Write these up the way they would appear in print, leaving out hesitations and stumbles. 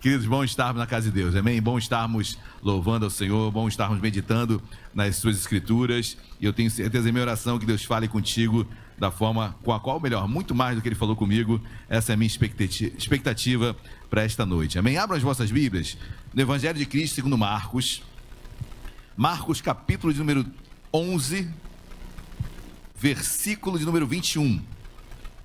Queridos, bom estarmos na casa de Deus, amém? Bom estarmos louvando ao Senhor, bom estarmos meditando nas suas escrituras. E eu tenho certeza em minha oração que Deus fale contigo da forma com a qual, melhor, muito mais do que Ele falou comigo. Essa é a minha expectativa para esta noite, amém? Abram as vossas Bíblias no Evangelho de Cristo segundo Marcos. Marcos, capítulo de número 11, versículo de número 21.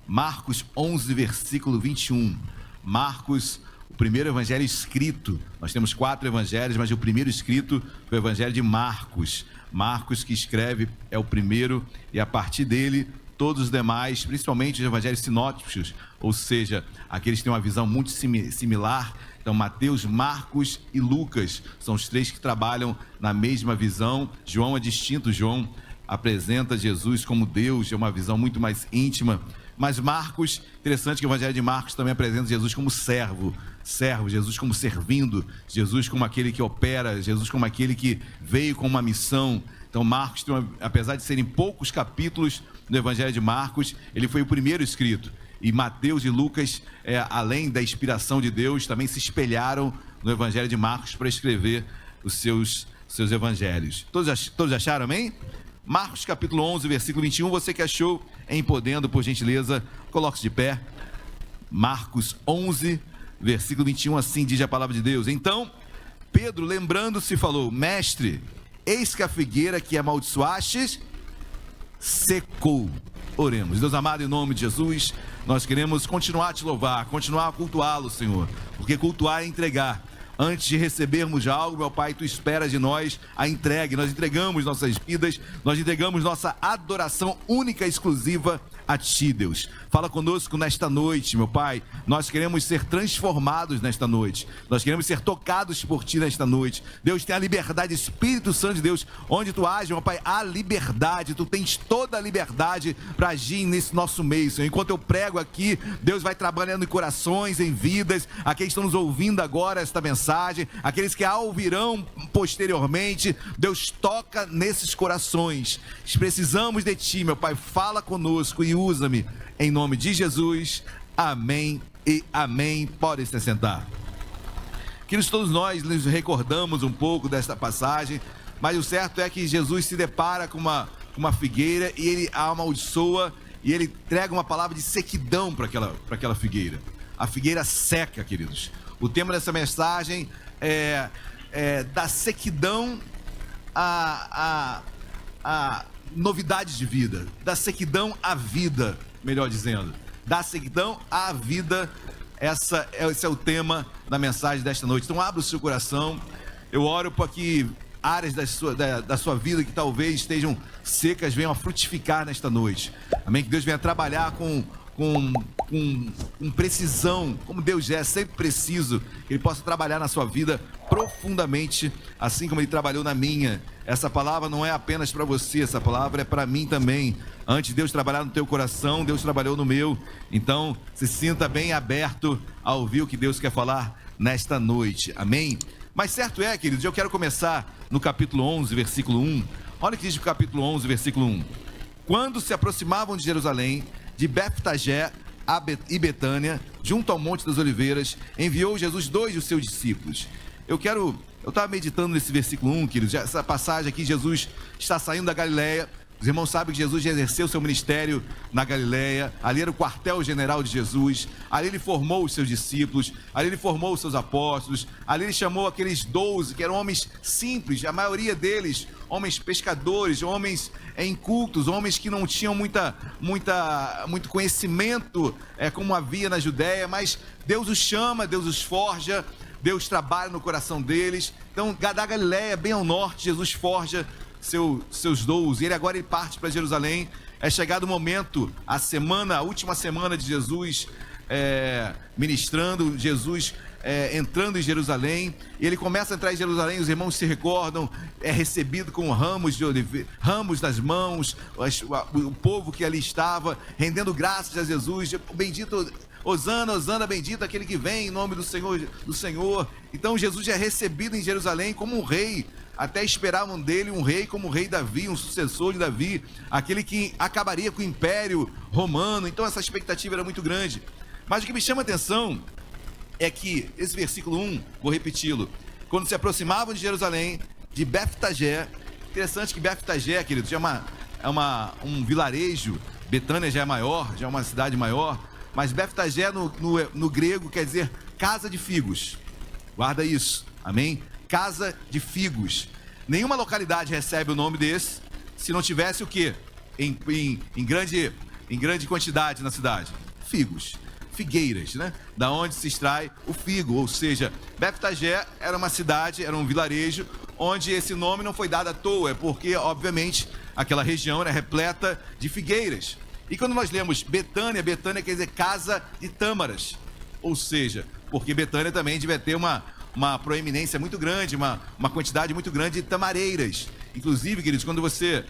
Marcos 11, versículo 21. Marcos, o primeiro evangelho escrito. Nós temos 4 evangelhos, mas o primeiro escrito foi o evangelho de Marcos. Marcos que escreve é o primeiro, e a partir dele todos os demais, principalmente os evangelhos sinóticos, ou seja, aqueles que têm uma visão muito similar. Então Mateus, Marcos e Lucas são os 3 que trabalham na mesma visão. João é distinto, João apresenta Jesus como Deus, é uma visão muito mais íntima. Mas Marcos, interessante que o evangelho de Marcos também apresenta Jesus como servo, Jesus como servindo, Jesus como aquele que opera, Jesus como aquele que veio com uma missão. Então Marcos, apesar de serem poucos capítulos no evangelho de Marcos, ele foi o primeiro escrito. E Mateus e Lucas, além da inspiração de Deus, também se espelharam no evangelho de Marcos para escrever os seus evangelhos. Todos acharam, amém? Marcos capítulo 11, versículo 21, você que achou, em podendo, por gentileza, coloque-se de pé. Marcos 11, versículo 21, assim diz a palavra de Deus. Então, Pedro, lembrando-se, falou: Mestre, eis que a figueira que amaldiçoastes secou. Oremos. Deus amado, em nome de Jesus, nós queremos continuar a te louvar, continuar a cultuá-lo, Senhor, porque cultuar é entregar. Antes de recebermos algo, meu Pai, Tu esperas de nós a entrega. Nós entregamos nossas vidas, nós entregamos nossa adoração única e exclusiva a Ti, Deus. Fala conosco nesta noite, meu Pai. Nós queremos ser transformados nesta noite. Nós queremos ser tocados por Ti nesta noite. Deus, tem a liberdade, Espírito Santo de Deus, onde Tu age, meu Pai, há liberdade. Tu tens toda a liberdade para agir nesse nosso meio, Senhor. Enquanto eu prego aqui, Deus vai trabalhando em corações, em vidas. Aqueles que estão nos ouvindo agora esta mensagem, aqueles que a ouvirão posteriormente, Deus, toca nesses corações. Precisamos de Ti, meu Pai. Fala conosco e usa-me, em nome de Jesus, amém e amém. Podem se sentar. Queridos, todos nós nos recordamos um pouco desta passagem, mas o certo é que Jesus se depara com uma figueira e ele a amaldiçoa, e ele entrega uma palavra de sequidão para aquela figueira. A figueira seca, queridos. O tema dessa mensagem é da sequidão a novidades de vida, da sequidão à vida, melhor dizendo, da sequidão à vida. Esse é o tema da mensagem desta noite. Então abra o seu coração. Eu oro para que áreas da sua vida que talvez estejam secas venham a frutificar nesta noite, amém? Que Deus venha trabalhar com precisão, como Deus é sempre preciso, que Ele possa trabalhar na sua vida profundamente, assim como Ele trabalhou na minha. Essa palavra não é apenas para você, essa palavra é para mim também. Antes de Deus trabalhar no teu coração, Deus trabalhou no meu. Então, se sinta bem aberto a ouvir o que Deus quer falar nesta noite, amém? Mas certo é, queridos, eu quero começar no capítulo 11, versículo 1. Olha o que diz o capítulo 11, versículo 1. Quando se aproximavam de Jerusalém, de Betfagé e Betânia, junto ao Monte das Oliveiras, enviou Jesus 2 dos seus discípulos. Eu estava meditando nesse versículo 1, queridos, essa passagem aqui, Jesus está saindo da Galileia. Os irmãos sabem que Jesus já exerceu seu ministério na Galileia, ali era o quartel-general de Jesus, ali ele formou os seus discípulos, ali ele formou os seus apóstolos, ali ele chamou aqueles 12, que eram homens simples, a maioria deles, homens pescadores, homens incultos, homens que não tinham muito conhecimento, como havia na Judéia, mas Deus os chama, Deus os forja, Deus trabalha no coração deles. Então, da Galileia, bem ao norte, Jesus forja seus 12, e agora ele parte para Jerusalém. É chegado o momento, a última semana de Jesus ministrando, Jesus entrando em Jerusalém, e ele começa a entrar em Jerusalém. Os irmãos se recordam, é recebido com ramos de oliveira, ramos nas mãos, o povo que ali estava, rendendo graças a Jesus, bendito, Hosana, Hosana, bendito aquele que vem em nome do Senhor. Então Jesus é recebido em Jerusalém como um rei. Até esperavam dele um rei como o rei Davi, um sucessor de Davi, aquele que acabaria com o império romano. Então essa expectativa era muito grande. Mas o que me chama a atenção é que, esse versículo 1, vou repeti-lo, quando se aproximavam de Jerusalém, de Beftagé, interessante que Beftagé, queridos, é um vilarejo, Betânia já é maior, já é uma cidade maior, mas Beftagé no grego quer dizer casa de figos, guarda isso, amém? Casa de figos. Nenhuma localidade recebe o nome desse se não tivesse o quê? Em grande quantidade na cidade. Figos, figueiras, né? Da onde se extrai o figo, ou seja, Beftagé era uma cidade, era um vilarejo, onde esse nome não foi dado à toa, é porque, obviamente, aquela região era repleta de figueiras. E quando nós lemos Betânia, Betânia quer dizer casa de tâmaras, ou seja, porque Betânia também devia ter uma proeminência muito grande, uma quantidade muito grande de tamareiras. Inclusive, queridos, quando você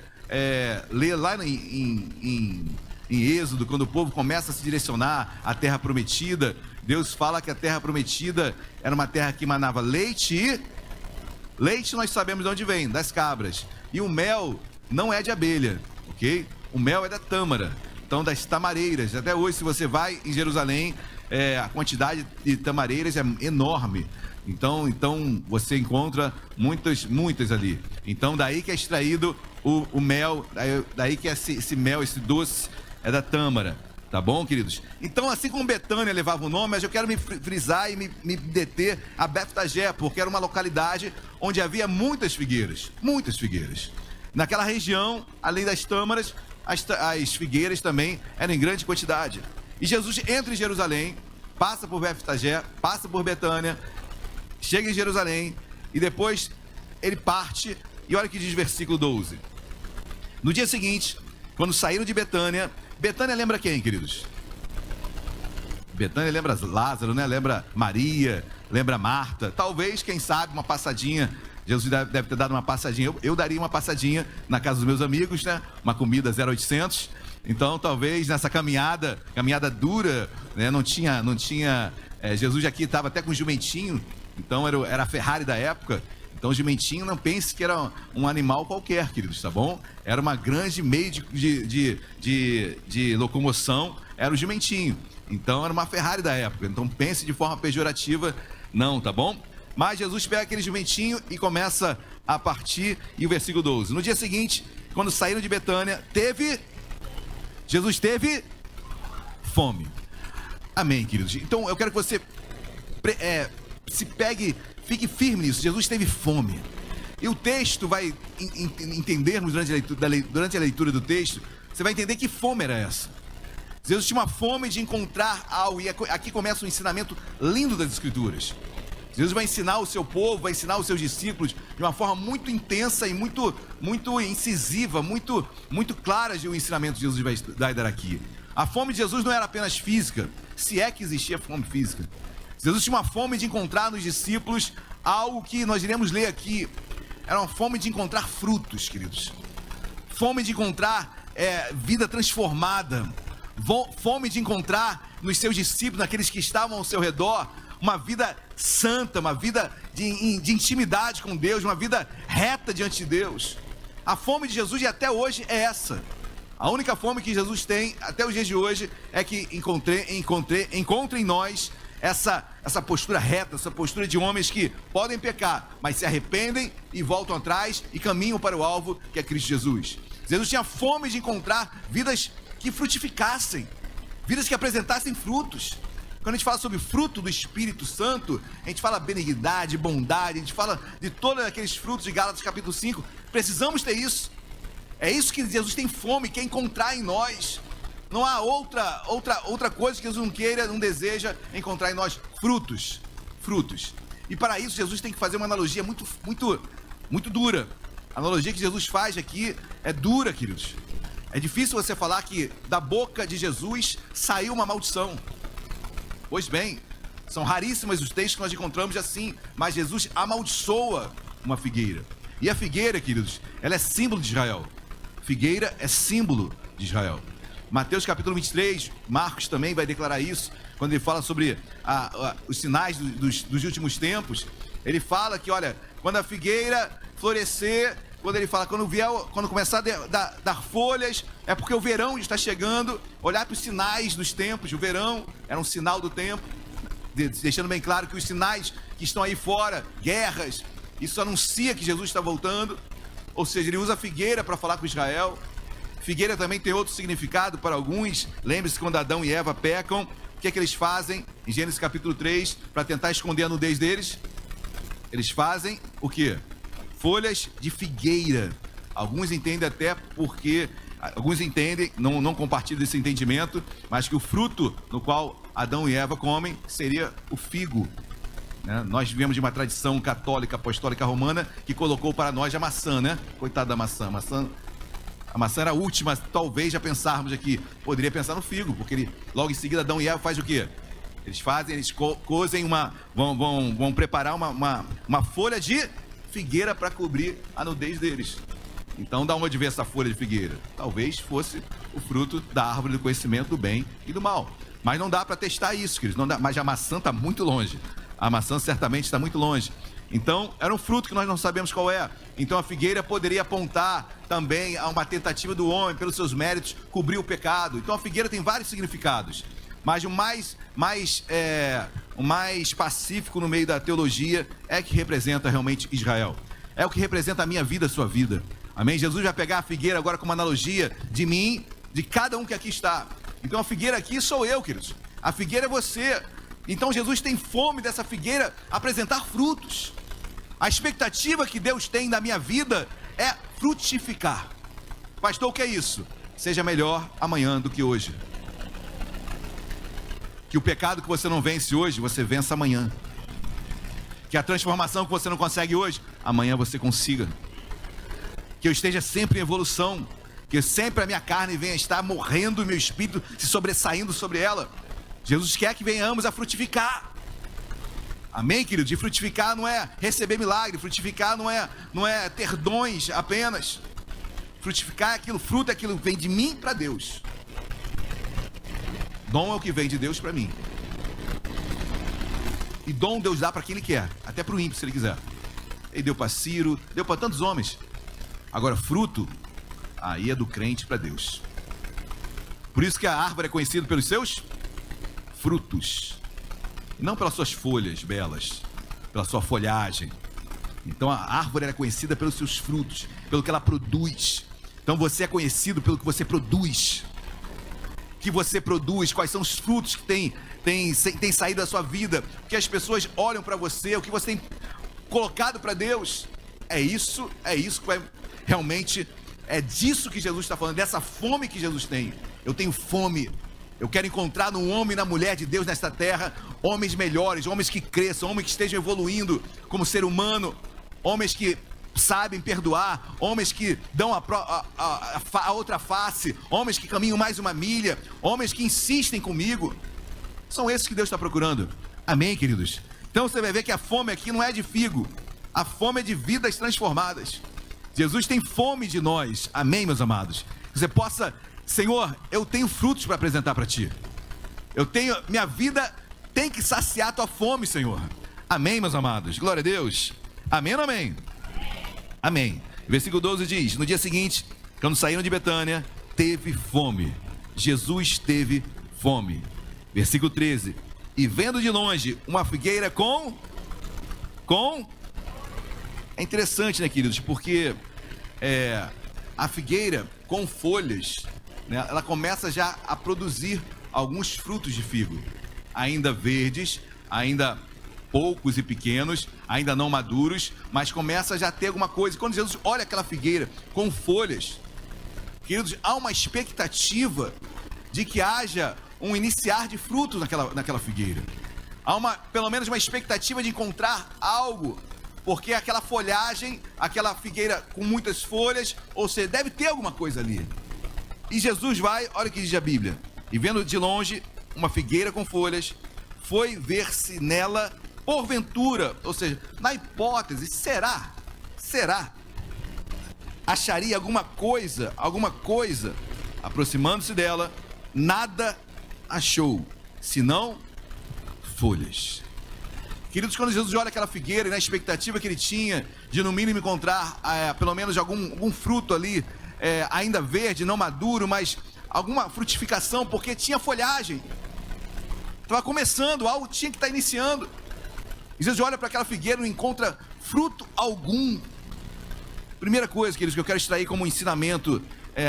lê lá em Êxodo, quando o povo começa a se direcionar à terra prometida, Deus fala que a terra prometida era uma terra que manava leite nós sabemos de onde vem, das cabras. E o mel não é de abelha, ok? O mel é da tâmara, então das tamareiras. Até hoje, se você vai em Jerusalém, a quantidade de tamareiras é enorme. Então você encontra muitas ali. Então daí que é extraído o mel, daí que esse mel, esse doce é da tâmara, tá bom, queridos? Então, assim como Betânia levava o nome, mas eu quero me frisar e me deter a Beftagé, porque era uma localidade onde havia muitas figueiras. Naquela região, além das tâmaras, as figueiras também eram em grande quantidade. E Jesus entra em Jerusalém, passa por Beftagé, passa por Betânia, chega em Jerusalém e depois ele parte. E olha o que diz o versículo 12. No dia seguinte, quando saíram de Betânia, Betânia lembra quem, queridos? Betânia lembra Lázaro, né? Lembra Maria, lembra Marta. Talvez, quem sabe, uma passadinha. Jesus deve ter dado uma passadinha. Eu daria uma passadinha na casa dos meus amigos, né? Uma comida 0800. Então, talvez nessa caminhada dura, né? Não tinha Jesus aqui estava até com um jumentinho. Então era a Ferrari da época. Então o jumentinho, não pense que era um animal qualquer, queridos, tá bom? Era uma grande meio de locomoção, era o jumentinho. Então era uma Ferrari da época. Então pense de forma pejorativa, não, tá bom? Mas Jesus pega aquele jumentinho e começa a partir. E o versículo 12. No dia seguinte, quando saíram de Betânia, Jesus teve fome. Amém, queridos? Então eu quero que você fique firme nisso. Jesus teve fome. E o texto vai entendermos durante a leitura do texto, você vai entender que fome era essa. Jesus tinha uma fome de encontrar algo. E aqui começa um ensinamento lindo das Escrituras. Jesus vai ensinar o seu povo, vai ensinar os seus discípulos de uma forma muito intensa e muito incisiva, muito clara o ensinamento que Jesus vai dar aqui. A fome de Jesus não era apenas física, se é que existia fome física. Jesus tinha uma fome de encontrar nos discípulos algo que nós iremos ler aqui. Era uma fome de encontrar frutos, queridos. Fome de encontrar vida transformada. Fome de encontrar nos seus discípulos, naqueles que estavam ao seu redor, uma vida santa, uma vida de intimidade com Deus, uma vida reta diante de Deus. A fome de Jesus e até hoje é essa. A única fome que Jesus tem até os dias de hoje é que encontre em nós essa postura reta, essa postura de homens que podem pecar, mas se arrependem e voltam atrás e caminham para o alvo, que é Cristo Jesus. Jesus tinha fome de encontrar vidas que frutificassem, vidas que apresentassem frutos. Quando a gente fala sobre fruto do Espírito Santo, a gente fala benignidade, bondade, a gente fala de todos aqueles frutos de Gálatas capítulo 5. Precisamos ter isso. É isso que Jesus tem fome, quer encontrar em nós. Não há outra coisa que Jesus não queira, não deseja encontrar em nós. Frutos. E para isso Jesus tem que fazer uma analogia muito dura. A analogia que Jesus faz aqui é dura, queridos. É difícil você falar que da boca de Jesus saiu uma maldição. Pois bem, são raríssimos os textos que nós encontramos assim, mas Jesus amaldiçoa uma figueira. E a figueira, queridos, ela é símbolo de Israel. Figueira é símbolo de Israel. Mateus capítulo 23, Marcos também vai declarar isso, quando ele fala sobre os sinais dos últimos tempos. Ele fala que, olha, quando a figueira florescer, quando começar a dar folhas, é porque o verão está chegando. Olhar para os sinais dos tempos. O verão era um sinal do tempo. deixando bem claro que os sinais que estão aí fora, guerras, isso anuncia que Jesus está voltando. Ou seja, ele usa a figueira para falar com Israel. Figueira também tem outro significado para alguns. Lembre-se, quando Adão e Eva pecam, o que é que eles fazem? Em Gênesis capítulo 3, para tentar esconder a nudez deles, eles fazem o quê? Folhas de figueira. Alguns entendem até porque... Alguns entendem, não compartilham desse entendimento, mas que o fruto no qual Adão e Eva comem seria o figo. Né? Nós vivemos de uma tradição católica, apostólica romana, que colocou para nós a maçã, né? Coitada da maçã. A maçã era a última, talvez já pensarmos aqui. Poderia pensar no figo, porque logo em seguida Adão e Eva faz o quê? Eles cozem vão preparar uma folha de figueira para cobrir a nudez deles. Então, da onde veio essa folha de figueira? Talvez fosse o fruto da árvore do conhecimento do bem e do mal. Mas não dá para testar isso, queridos. Não dá, mas a maçã está muito longe. A maçã certamente está muito longe. Então, era um fruto que nós não sabemos qual é. Então, a figueira poderia apontar também a uma tentativa do homem, pelos seus méritos, cobrir o pecado. Então, a figueira tem vários significados. Mas o mais pacífico no meio da teologia é que representa realmente Israel. É o que representa a minha vida, a sua vida. Amém? Jesus vai pegar a figueira agora como analogia de mim, de cada um que aqui está. Então a figueira aqui sou eu, queridos. A figueira é você. Então Jesus tem fome dessa figueira apresentar frutos. A expectativa que Deus tem na minha vida é frutificar. Pastor, o que é isso? Seja melhor amanhã do que hoje. Que o pecado que você não vence hoje, você vença amanhã. Que a transformação que você não consegue hoje, amanhã você consiga. Que eu esteja sempre em evolução, que sempre a minha carne venha estar morrendo e meu espírito se sobressaindo sobre ela. Jesus quer que venhamos a frutificar. Amém, querido? De frutificar não é receber milagre, frutificar não é ter dons apenas. Frutificar é aquilo, fruto é aquilo que vem de mim para Deus. Dom é o que vem de Deus para mim. E dom Deus dá para quem Ele quer, até para o ímpio, se Ele quiser. Ele deu para Ciro, deu para tantos homens. Agora, fruto, aí é do crente para Deus. Por isso que a árvore é conhecida pelos seus frutos. Não pelas suas folhas belas, pela sua folhagem. Então a árvore é conhecida pelos seus frutos, pelo que ela produz. Então você é conhecido pelo que você produz. O que você produz, quais são os frutos que tem saído da sua vida, o que as pessoas olham para você, o que você tem colocado para Deus. É isso que vai... Realmente é disso que Jesus está falando, dessa fome que Jesus tem. Eu tenho fome. Eu quero encontrar no homem e na mulher de Deus nesta terra homens melhores, homens que cresçam, homens que estejam evoluindo como ser humano, homens que sabem perdoar, homens que dão a outra face, homens que caminham mais uma milha, homens que insistem comigo. São esses que Deus está procurando. Amém, queridos? Então você vai ver que a fome aqui não é de figo, a fome é de vidas transformadas. Jesus tem fome de nós, amém, meus amados? Você possa, Senhor, eu tenho frutos para apresentar para Ti. Minha vida tem que saciar a Tua fome, Senhor. Amém, meus amados? Glória a Deus. Amém ou não amém? Amém. Versículo 12 diz, no dia seguinte, quando saíram de Betânia, teve fome. Jesus teve fome. Versículo 13, e vendo de longe uma figueira com... É interessante, né, queridos? Porque a figueira com folhas, né, ela começa já a produzir alguns frutos de figo. Ainda verdes, ainda poucos e pequenos, ainda não maduros, mas começa já a ter alguma coisa. E quando Jesus olha aquela figueira com folhas, queridos, há uma expectativa de que haja um iniciar de frutos naquela figueira. Há pelo menos uma expectativa de encontrar algo, porque aquela folhagem, aquela figueira com muitas folhas, ou seja, deve ter alguma coisa ali. E Jesus vai, olha o que diz a Bíblia, e vendo de longe uma figueira com folhas, foi ver se nela, porventura, ou seja, na hipótese, será, acharia alguma coisa, aproximando-se dela, nada achou, senão folhas. Queridos, quando Jesus olha aquela figueira e na expectativa que ele tinha de no mínimo encontrar pelo menos algum fruto ali, ainda verde, não maduro, mas alguma frutificação, porque tinha folhagem. Estava começando, algo tinha que estar iniciando. E Jesus olha para aquela figueira e não encontra fruto algum. Primeira coisa, queridos, que eu quero extrair como ensinamento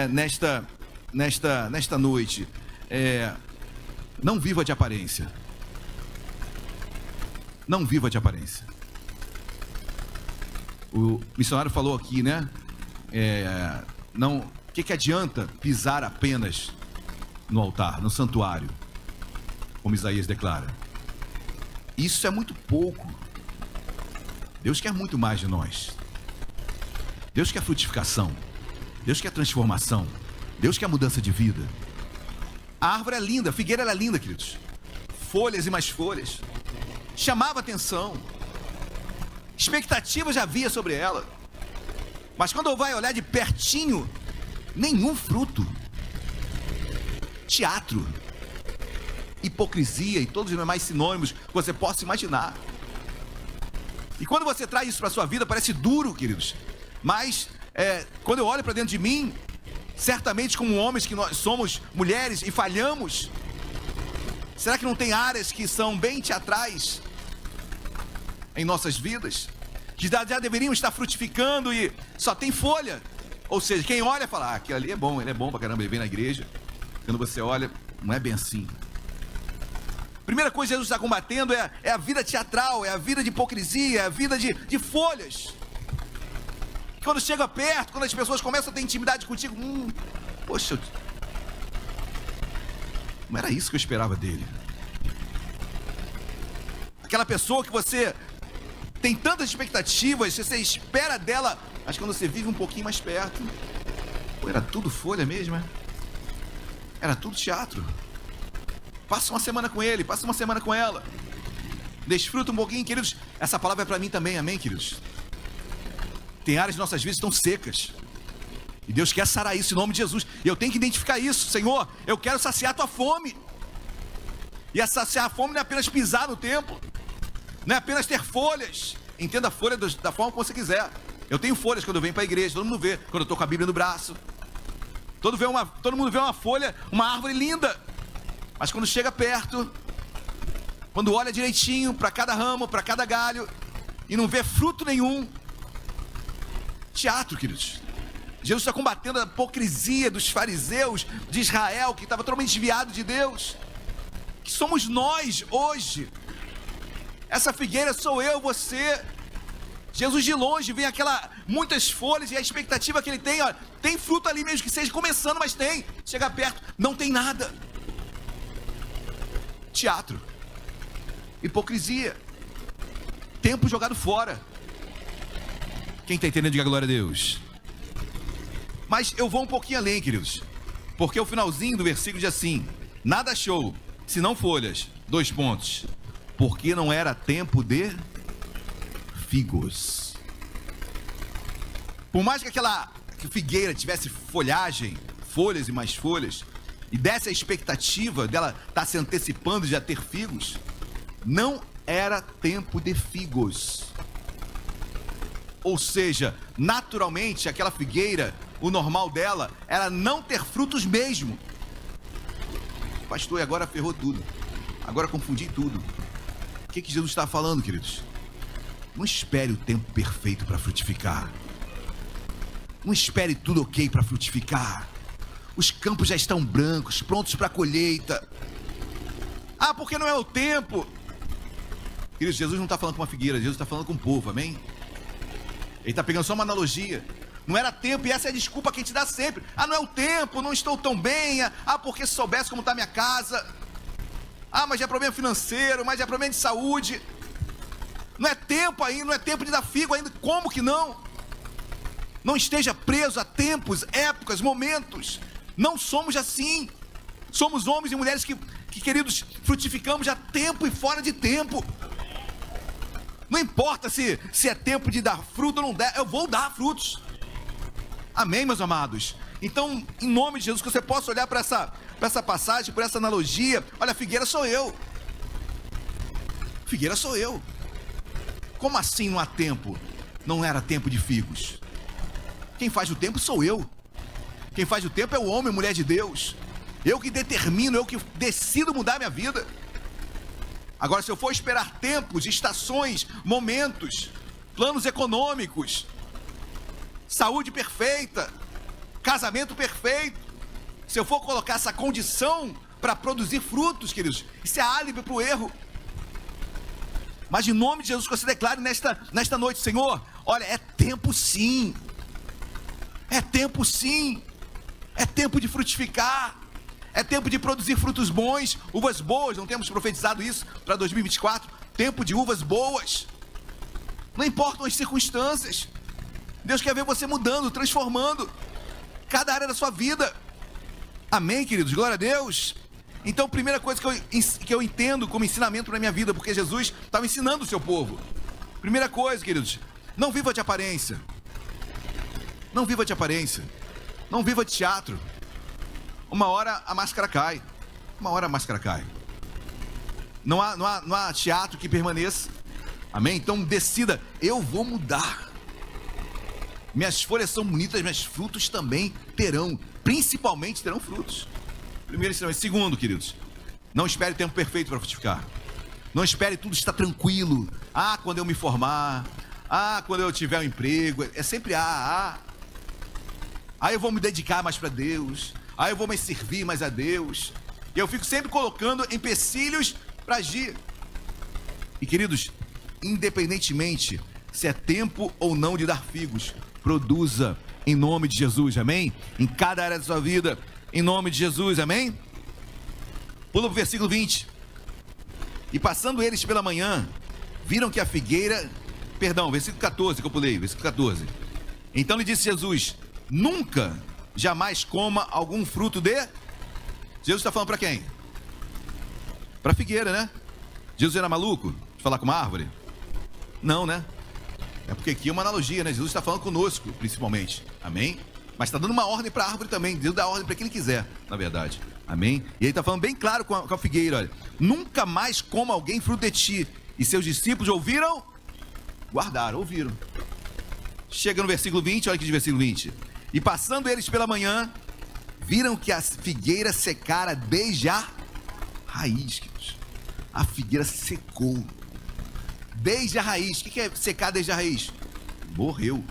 nesta noite não viva de aparência. Não viva de aparência. O missionário falou aqui, né? O que adianta pisar apenas no altar, no santuário, como Isaías declara? Isso é muito pouco. Deus quer muito mais de nós. Deus quer frutificação. Deus quer transformação. Deus quer mudança de vida. A árvore é linda, a figueira é linda, queridos. Folhas e mais folhas. Chamava atenção. Expectativa já havia sobre ela. Mas quando vai olhar de pertinho, nenhum fruto. Teatro, hipocrisia e todos os demais sinônimos que você possa imaginar. E quando você traz isso para a sua vida, parece duro, queridos. Mas quando eu olho para dentro de mim, certamente como homens que nós somos, mulheres e falhamos, será que não tem áreas que são bem teatrais em nossas vidas? Que já deveriam estar frutificando e só tem folha. Ou seja, quem olha fala, aquele ali é bom, ele é bom pra caramba, ele vem na igreja. Quando você olha, não é bem assim. Primeira coisa que Jesus está combatendo é a vida teatral, é a vida de hipocrisia, é a vida de folhas. Quando chega perto, quando as pessoas começam a ter intimidade contigo, poxa, não era isso que eu esperava dele. Aquela pessoa que você tem tantas expectativas, você espera dela, mas quando você vive um pouquinho mais perto, era tudo folha mesmo, Era tudo teatro. Passa uma semana com ele, passa uma semana com ela. Desfruta um pouquinho, queridos. Essa palavra é para mim também, amém, queridos? Tem áreas de nossas vidas que estão secas. E Deus quer sarar isso em nome de Jesus. E eu tenho que identificar isso. Senhor, eu quero saciar a tua fome. E saciar a fome não é apenas pisar no templo. Não é apenas ter folhas. Entenda a folha da forma que você quiser. Eu tenho folhas quando eu venho para a igreja. Todo mundo vê quando eu estou com a Bíblia no braço. Todo mundo vê uma folha, uma árvore linda. Mas quando chega perto, quando olha direitinho para cada ramo, para cada galho, e não vê fruto nenhum, teatro, queridos. Jesus está combatendo a hipocrisia dos fariseus de Israel, que estava totalmente desviado de Deus. Que somos nós hoje. Essa figueira sou eu, você. Jesus de longe vê muitas folhas e a expectativa que ele tem, tem fruto ali mesmo que seja começando, mas tem. Chega perto, não tem nada. Teatro, hipocrisia, tempo jogado fora. Quem está entendendo, diga glória a Deus. Mas eu vou um pouquinho além, queridos, porque o finalzinho do versículo diz assim: nada achou, senão folhas, 2 pontos, porque não era tempo de figos. Por mais que aquela figueira tivesse folhagem, folhas e mais folhas, e desse a expectativa dela estar se antecipando de já ter figos, não era tempo de figos. Ou seja, naturalmente aquela figueira, o normal dela era não ter frutos mesmo. Pastor, e agora ferrou tudo, agora confundi tudo. O que Jesus está falando, queridos? Não espere o tempo perfeito para frutificar. Não espere tudo ok para frutificar. Os campos já estão brancos, prontos para a colheita. Porque não é o tempo. Queridos, Jesus não está falando com uma figueira, Jesus está falando com o povo, amém? Ele está pegando só uma analogia. Não era tempo, e essa é a desculpa que a gente dá sempre. Não é o tempo, não estou tão bem. Porque se soubesse como está minha casa. Mas é problema financeiro, mas é problema de saúde. Não é tempo ainda, não é tempo de dar figo ainda. Como que não? Não esteja preso a tempos, épocas, momentos. Não somos assim. Somos homens e mulheres que queridos, frutificamos já tempo e fora de tempo. Não importa se é tempo de dar fruto ou não der, eu vou dar frutos. Amém, meus amados? Então, em nome de Jesus, que você possa olhar para essa passagem, por essa analogia. Olha, figueira sou eu. Figueira sou eu. Como assim não há tempo? Não era tempo de figos. Quem faz o tempo sou eu. Quem faz o tempo é o homem e mulher de Deus. Eu que determino, eu que decido mudar a minha vida. Agora, se eu for esperar tempos, estações, momentos, planos econômicos, saúde perfeita, casamento perfeito, se eu for colocar essa condição para produzir frutos, queridos, isso é álibi para o erro. Mas em nome de Jesus, que você declare nesta noite: Senhor, olha, é tempo sim, é tempo sim, é tempo de frutificar, é tempo de produzir frutos bons, uvas boas. Não temos profetizado isso para 2024? Tempo de uvas boas. Não importam as circunstâncias, Deus quer ver você mudando, transformando cada área da sua vida. Amém, queridos? Glória a Deus. Então, primeira coisa que eu entendo como ensinamento para a minha vida, porque Jesus estava ensinando o seu povo. Primeira coisa, queridos, não viva de aparência. Não viva de aparência. Não viva de teatro. Uma hora a máscara cai. Uma hora a máscara cai. Não há teatro que permaneça. Amém? Então decida: eu vou mudar. Minhas folhas são bonitas, meus frutos também terão. Principalmente terão frutos. Primeiro ensinamento. Segundo, queridos, não espere tempo perfeito para frutificar. Não espere tudo estar tranquilo. Quando eu me formar. Quando eu tiver um emprego. É sempre Aí eu vou me dedicar mais para Deus. Aí eu vou me servir mais a Deus. E eu fico sempre colocando empecilhos para agir. E, queridos, independentemente se é tempo ou não de dar figos, produza em nome de Jesus, amém? Em cada área da sua vida, em nome de Jesus, amém? Pula para o versículo 20. E passando eles pela manhã, viram que a figueira... versículo 14 que eu pulei, versículo 14. Então lhe disse Jesus: nunca, jamais coma algum fruto de... Jesus está falando para quem? Para a figueira, né? Jesus era maluco de falar com uma árvore? Não, né? É porque aqui é uma analogia, né? Jesus está falando conosco, principalmente. Amém? Mas está dando uma ordem para a árvore também. Deus dá ordem para quem ele quiser, na verdade. Amém? E ele está falando bem claro com a figueira, olha: nunca mais coma alguém fruto de ti. E seus discípulos ouviram? Guardaram, ouviram. Chega no versículo 20, olha aqui de versículo 20. E passando eles pela manhã, viram que a figueira secara desde a raiz, queridos. A figueira secou. Desde a raiz. O que é secar desde a raiz? Morreu.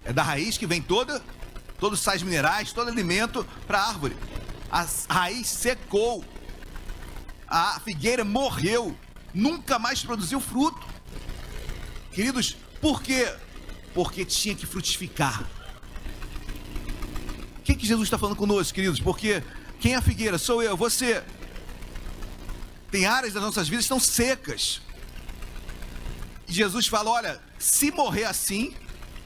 É da raiz que vem todos os sais minerais, todo alimento para a árvore. A raiz secou. A figueira morreu. Nunca mais produziu fruto. Queridos, por quê? Porque tinha que frutificar. O que Jesus está falando conosco, queridos? Porque quem é a figueira? Sou eu, você. Tem áreas das nossas vidas que estão secas. E Jesus fala: olha, se morrer assim,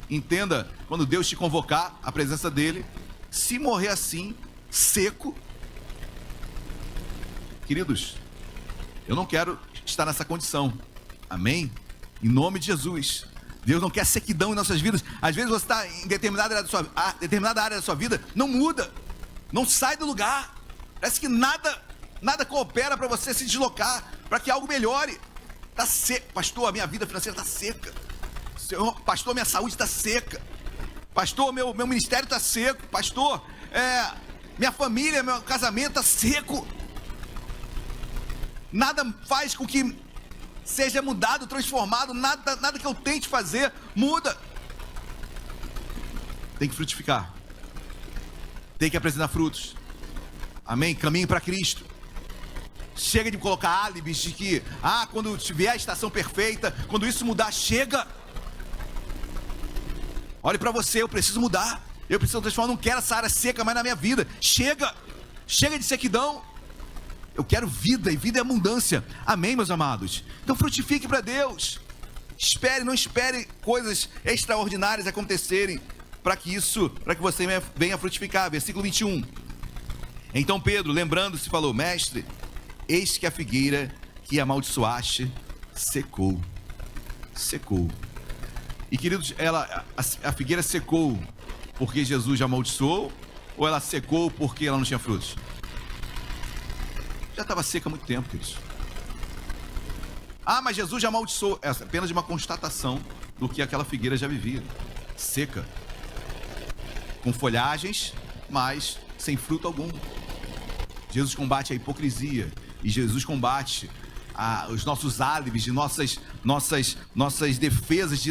entenda, quando Deus te convocar à presença dele, se morrer assim, seco, queridos, eu não quero estar nessa condição. Amém? Em nome de Jesus. Deus não quer sequidão em nossas vidas. Às vezes você está em determinada área da sua vida, não muda, não sai do lugar. Parece que nada coopera para você se deslocar, para que algo melhore. Está seco. Pastor, a minha vida financeira está seca. Senhor, pastor, minha saúde está seca. Pastor, meu ministério está seco. Pastor, minha família, meu casamento está seco. Nada faz com que seja mudado, transformado. Nada que eu tente fazer muda. Tem que frutificar. Tem que apresentar frutos. Amém? Caminhe para Cristo. Chega de colocar álibis de que quando tiver a estação perfeita, quando isso mudar, chega. Olhe para você: eu preciso mudar, eu preciso transformar. Não quero essa área seca mais na minha vida. Chega de sequidão. Eu quero vida, e vida é abundância. Amém, meus amados? Então frutifique para Deus. Não espere coisas extraordinárias acontecerem para que você venha frutificar. Versículo 21. Então Pedro, lembrando-se, falou: mestre, eis que a figueira que amaldiçoaste secou. E, queridos, a figueira secou porque Jesus já amaldiçoou, ou ela secou porque ela não tinha frutos? Já estava seca há muito tempo, queridos. Mas Jesus já amaldiçoou. É apenas uma constatação do que aquela figueira já vivia. Seca. Com folhagens, mas sem fruto algum. Jesus combate a hipocrisia. E Jesus combate os nossos álibis, de nossas defesas,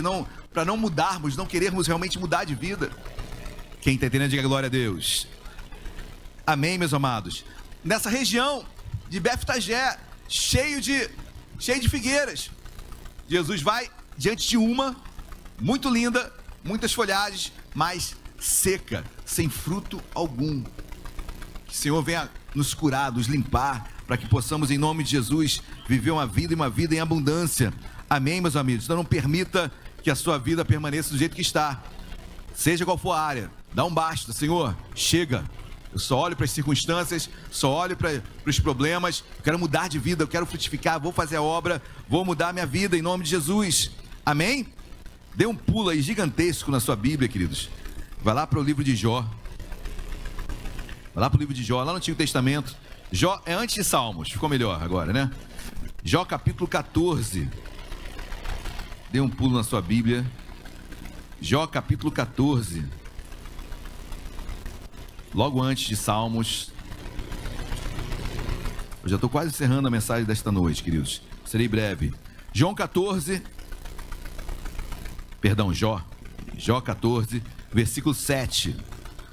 para não mudarmos, não querermos realmente mudar de vida. Quem está entendendo, diga glória a Deus. Amém, meus amados. Nessa região de Beftagé, cheio de figueiras, Jesus vai diante de uma, muito linda, muitas folhagens, mas seca, sem fruto algum. Que o Senhor venha nos curar, nos limpar, para que possamos, em nome de Jesus, viver uma vida em abundância. Amém, meus amigos? Então não permita que a sua vida permaneça do jeito que está. Seja qual for a área, dá um basta. Senhor, chega. Eu só olho para as circunstâncias, só olho para os problemas. Eu quero mudar de vida, eu quero frutificar, vou fazer a obra, vou mudar a minha vida em nome de Jesus. Amém? Dê um pulo aí gigantesco na sua Bíblia, queridos. Vai lá para o livro de Jó. Vai lá para o livro de Jó, lá no Antigo Testamento. Jó é antes de Salmos, ficou melhor agora, né? Jó capítulo 14. Dê um pulo na sua Bíblia. Jó capítulo 14. Logo antes de Salmos. Eu já estou quase encerrando a mensagem desta noite, queridos. Serei breve. Jó 14. Perdão, Jó 14, versículo 7.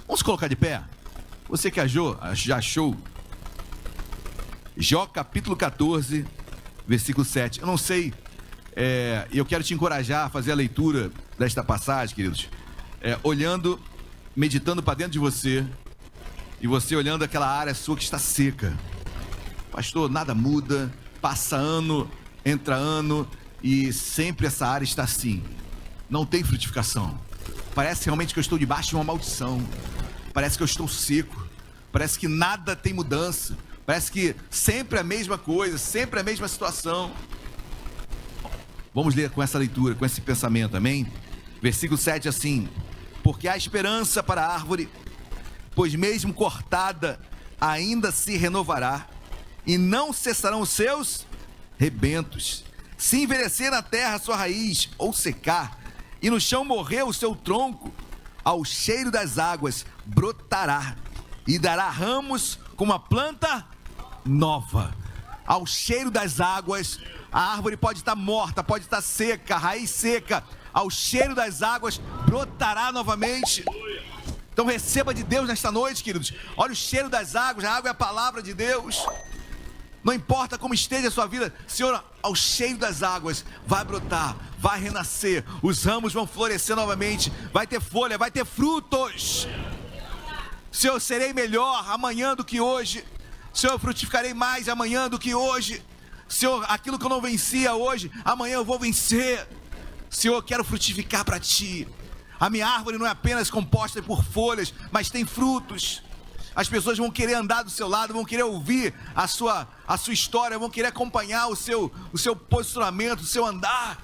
Vamos colocar de pé? Você que já achou? Jó capítulo 14, versículo 7. Eu não sei, eu quero te encorajar a fazer a leitura desta passagem, queridos, olhando, meditando para dentro de você, e você olhando aquela área sua que está seca. Pastor, nada muda, passa ano, entra ano, e sempre essa área está assim. Não tem frutificação. Parece realmente que eu estou debaixo de uma maldição. Parece que eu estou seco. Parece que nada tem mudança. Parece que sempre a mesma coisa, sempre a mesma situação. Vamos ler com essa leitura, com esse pensamento, amém? Versículo 7 assim: porque há esperança para a árvore, pois mesmo cortada ainda se renovará, e não cessarão os seus rebentos. Se envelhecer na terra a sua raiz, ou secar, e no chão morrer o seu tronco, ao cheiro das águas brotará, e dará ramos como a planta nova. Ao cheiro das águas, a árvore pode estar morta, pode estar seca, a raiz seca. Ao cheiro das águas, brotará novamente. Então receba de Deus nesta noite, queridos. Olha o cheiro das águas, a água é a palavra de Deus. Não importa como esteja a sua vida, Senhor, ao cheiro das águas, vai brotar, vai renascer, os ramos vão florescer novamente, vai ter folha, vai ter frutos. Senhor, serei melhor amanhã do que hoje. Senhor, eu frutificarei mais amanhã do que hoje. Senhor, aquilo que eu não vencia hoje, amanhã eu vou vencer. Senhor, eu quero frutificar para Ti. A minha árvore não é apenas composta por folhas, mas tem frutos. As pessoas vão querer andar do seu lado, vão querer ouvir a sua história, vão querer acompanhar o seu posicionamento, o seu andar,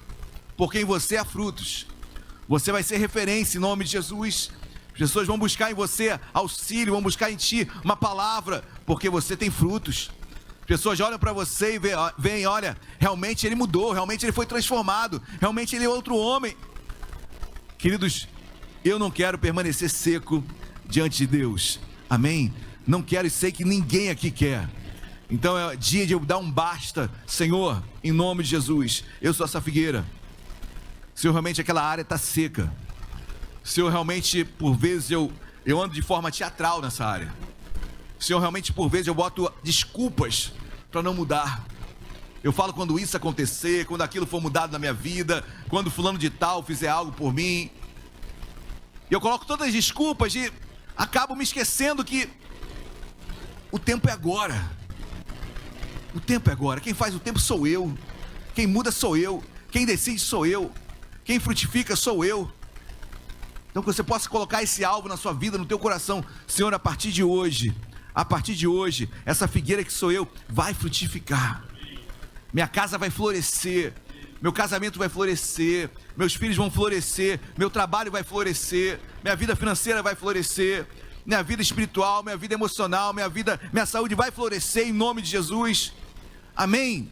porque em você há frutos. Você vai ser referência em nome de Jesus. As pessoas vão buscar em você auxílio, vão buscar em Ti uma palavra, porque você tem frutos. As pessoas olham para você e veem, olha, realmente ele mudou, realmente ele foi transformado, realmente ele é outro homem. Queridos, eu não quero permanecer seco diante de Deus. Amém? Não quero e sei que ninguém aqui quer. Então é dia de eu dar um basta. Senhor, em nome de Jesus, eu sou essa figueira. Senhor, realmente aquela área está seca. Senhor, realmente por vezes eu ando de forma teatral nessa área. Senhor, realmente por vezes eu boto desculpas para não mudar. Eu falo quando isso acontecer, quando aquilo for mudado na minha vida, quando fulano de tal fizer algo por mim. Eu coloco todas as desculpas e acabo me esquecendo que o tempo é agora. O tempo é agora. Quem faz o tempo sou eu. Quem muda sou eu. Quem decide sou eu. Quem frutifica sou eu. Então que você possa colocar esse alvo na sua vida, no teu coração. Senhor, a partir de hoje, essa figueira que sou eu vai frutificar. Minha casa vai florescer. Meu casamento vai florescer. Meus filhos vão florescer. Meu trabalho vai florescer. Minha vida financeira vai florescer. Minha vida espiritual, minha vida emocional, minha saúde vai florescer em nome de Jesus. Amém.